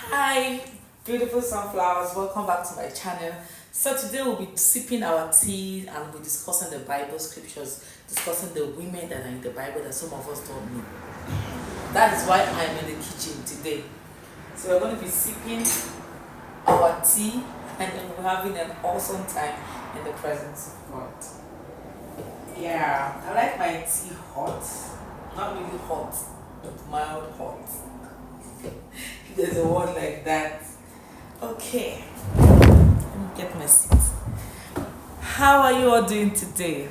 Hi, beautiful sunflowers. Welcome back to my channel. So today we'll be sipping our tea and we'll be discussing the Bible scriptures, discussing the women that are in the Bible that some of us don't know. That is why I'm in the kitchen today. So we're going to be sipping our tea and then we're having an awesome time in the presence of God. Yeah, I like my tea hot. Not really hot, but mild hot. There's a word like that. Okay, let me get my seat. How are you all doing today?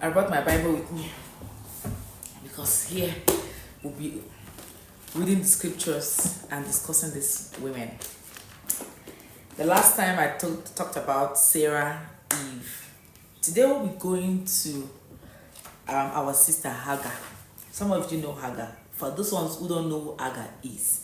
I brought my Bible with me because here we'll be reading the scriptures and discussing these women. The last time I talked about Sarah, Eve. Today we'll be going to our sister Hagar. Some of you know Hagar. For those ones who don't know who Hagar is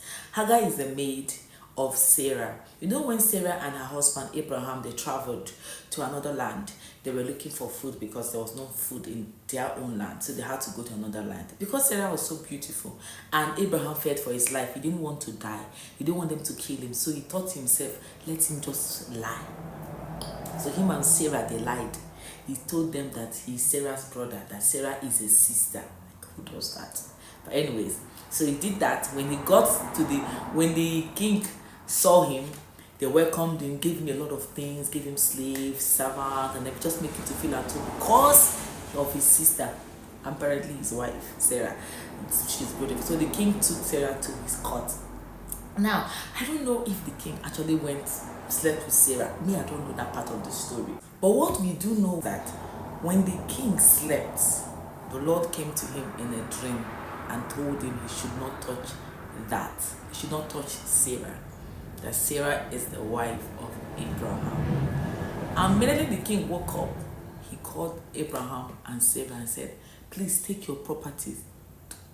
the maid of Sarah. You know, when Sarah and her husband Abraham, they traveled to another land, they were looking for food because there was no food in their own land, so they had to go to another land. Because Sarah was so beautiful and Abraham feared for his life, he didn't want to die, he didn't want them to kill him, so he thought to himself, let him just lie. So him and Sarah, they lied. He told them that he's Sarah's brother, that Sarah is his sister. Like, who does that? But anyways, so he did that. When he got to when the king saw him, they welcomed him, gave him a lot of things, gave him slaves, servants, and they just make him to feel at home because of his sister, apparently his wife, Sarah. She's beautiful. So the king took Sarah to his court. Now, I don't know if the king actually slept with Sarah. Me, I don't know that part of the story. But what we do know that when the king slept, the Lord came to him in a dream and told him he should not touch that. He should not touch Sarah. That Sarah is the wife of Abraham. And immediately the king woke up, he called Abraham and Sarah and said, please take your properties.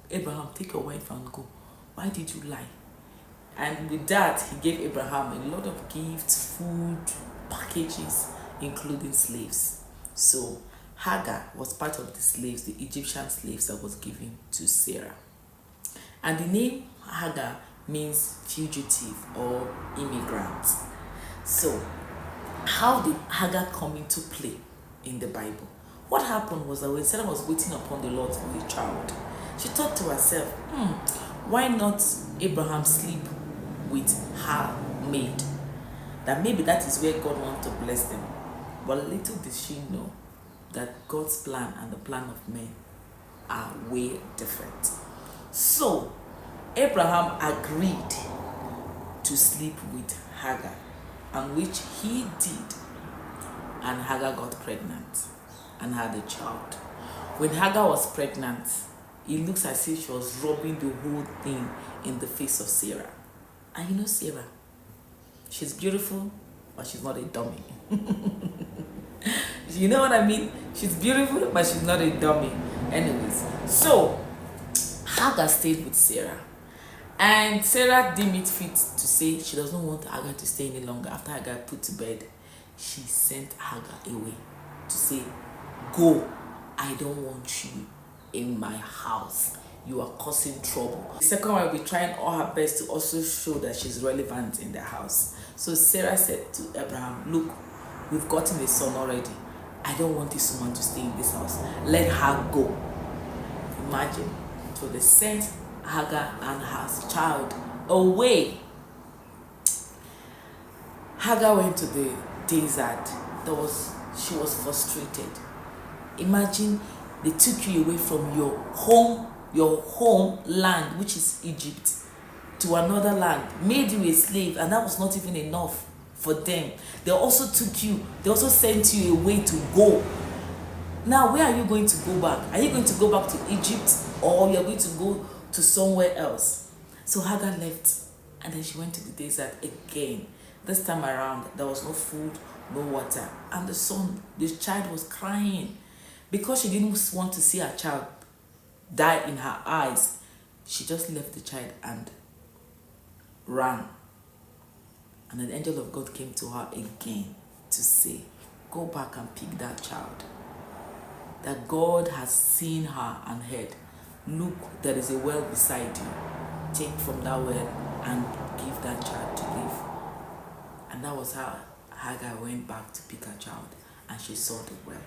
Abraham, take your wife and go. Why did you lie? And with that, he gave Abraham a lot of gifts, food, packages, including slaves. So Hagar was part of the slaves, the Egyptian slaves that was given to Sarah. And the name Hagar means fugitive or immigrant. So how did Hagar come into play in the Bible? What happened was that when Sarah was waiting upon the Lord for a child, she thought to herself, why not Abraham sleep with her maid? That maybe that is where God wants to bless them. But little did she know that God's plan and the plan of men are way different. So Abraham agreed to sleep with Hagar, and which he did, and Hagar got pregnant and had a child. When Hagar was pregnant, it looks as if she was rubbing the whole thing in the face of Sarah. And you know Sarah, she's beautiful, but she's not a dummy. You know what I mean? She's beautiful, but she's not a dummy. Anyways, so Hagar stayed with Sarah. And Sarah deemed it fit to say she doesn't want Hagar to stay any longer. After Hagar put to bed, she sent Hagar away to say, go, I don't want you in my house. You are causing trouble. The second one will be trying all her best to also show that she's relevant in the house. So Sarah said to Abraham, look, we've gotten a son already. I don't want this woman to stay in this house. Let her go. Imagine. So they sent Hagar and her child away. Hagar went to the desert. She was frustrated. Imagine they took you away from your home land, which is Egypt, to another land, made you a slave, and that was not even enough for them. They also sent you away to go. Now, where are you going to go back? Are you going to go back to Egypt, or you're going to go to somewhere else? So Hagar left, and then she went to the desert again. This time around, there was no food, no water, and the child was crying because she didn't want to see her child die in her eyes. She just left the child and ran. And an angel of God came to her again to say, go back and pick that child. That God has seen her and heard. look, there is a well beside you. Take from that well and give that child to live. And that was how Hagar went back to pick her child, and she saw the well.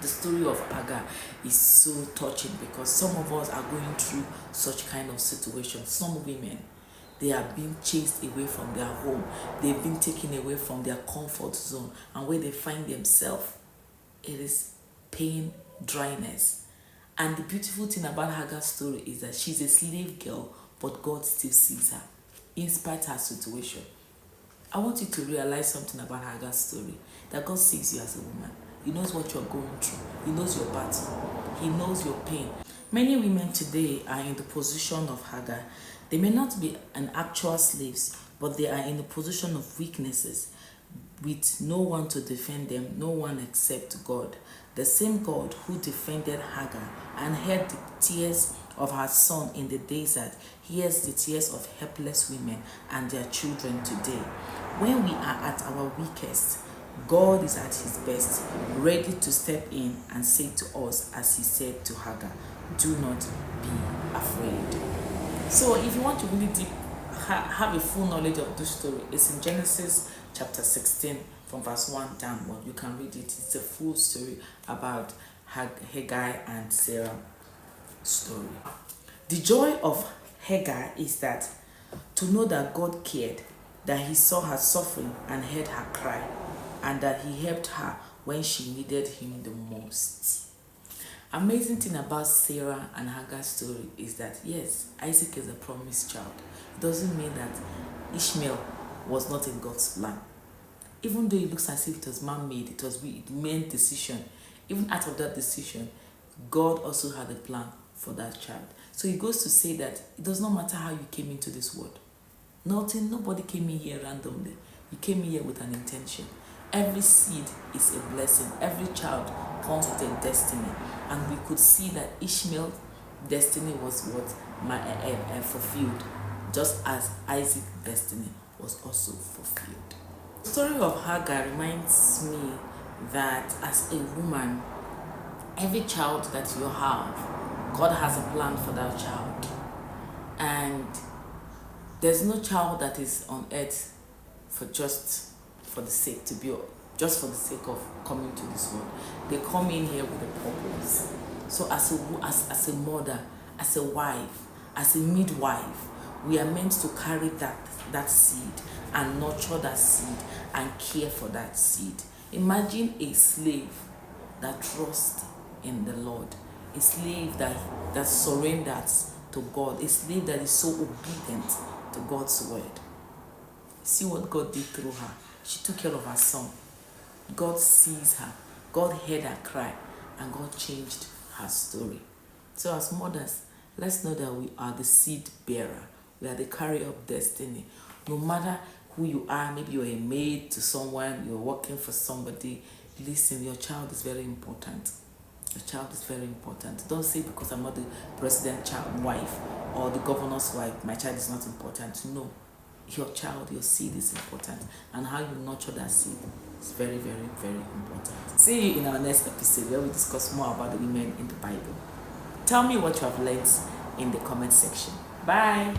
The story of Hagar is so touching because some of us are going through such kind of situations. Some women, they are being chased away from their home. They've been taken away from their comfort zone, and where they find themselves, it is pain, dryness. And the beautiful thing about Hagar's story is that she's a slave girl, but God still sees her in spite of her situation. I want you to realize something about Hagar's story, that God sees you as a woman. He knows what you're going through. He knows your battle. He knows your pain. Many women today are in the position of Hagar. They may not be an actual slaves, but they are in the position of weaknesses with no one to defend them, no one except God. The same God who defended Hagar and heard the tears of her son in the desert hears the tears of helpless women and their children today. When we are at our weakest, God is at his best, ready to step in and say to us, as he said to Hagar, do not be afraid. So if you want to really have a full knowledge of this story, it's in Genesis chapter 16 from verse 1 downward. You can read it. It's a full story about Hagar and Sarah's story. The joy of Hagar is that to know that God cared, that he saw her suffering and heard her cry, and that he helped her when she needed him the most. Amazing thing about Sarah and Hagar's story is that yes, Isaac is a promised child. It doesn't mean that Ishmael was not in God's plan. Even though it looks as if it was man-made, it was the main decision. Even out of that decision, God also had a plan for that child. So he goes to say that it does not matter how you came into this world. Nobody came in here randomly. You came in here with an intention. Every seed is a blessing. Every child comes with a destiny. And we could see that Ishmael's destiny was fulfilled, just as Isaac's destiny was also fulfilled. The story of Hagar reminds me that as a woman, every child that you have, God has a plan for that child. And there's no child that is on earth for the sake of coming to this world. They come in here with a purpose. So as a mother, as a wife, as a midwife, we are meant to carry that seed and nurture that seed and care for that seed. Imagine a slave that trusts in the Lord, a slave that surrenders to God, a slave that is so obedient to God's word. See what God did through her. She took care of her son. God sees her. God heard her cry, and God changed her story. So as mothers, let's know that we are the seed bearer. We are the carrier of destiny. No matter who you are, maybe you're a maid to someone, you're working for somebody, listen, your child is very important. Your child is very important. Don't say because I'm not the president's wife or the governor's wife, my child is not important. No. Your child, your seed is important, and how you nurture that seed is very, very, very important. See you in our next episode where we discuss more about the women in the Bible. Tell me what you have learned in the comment section. Bye.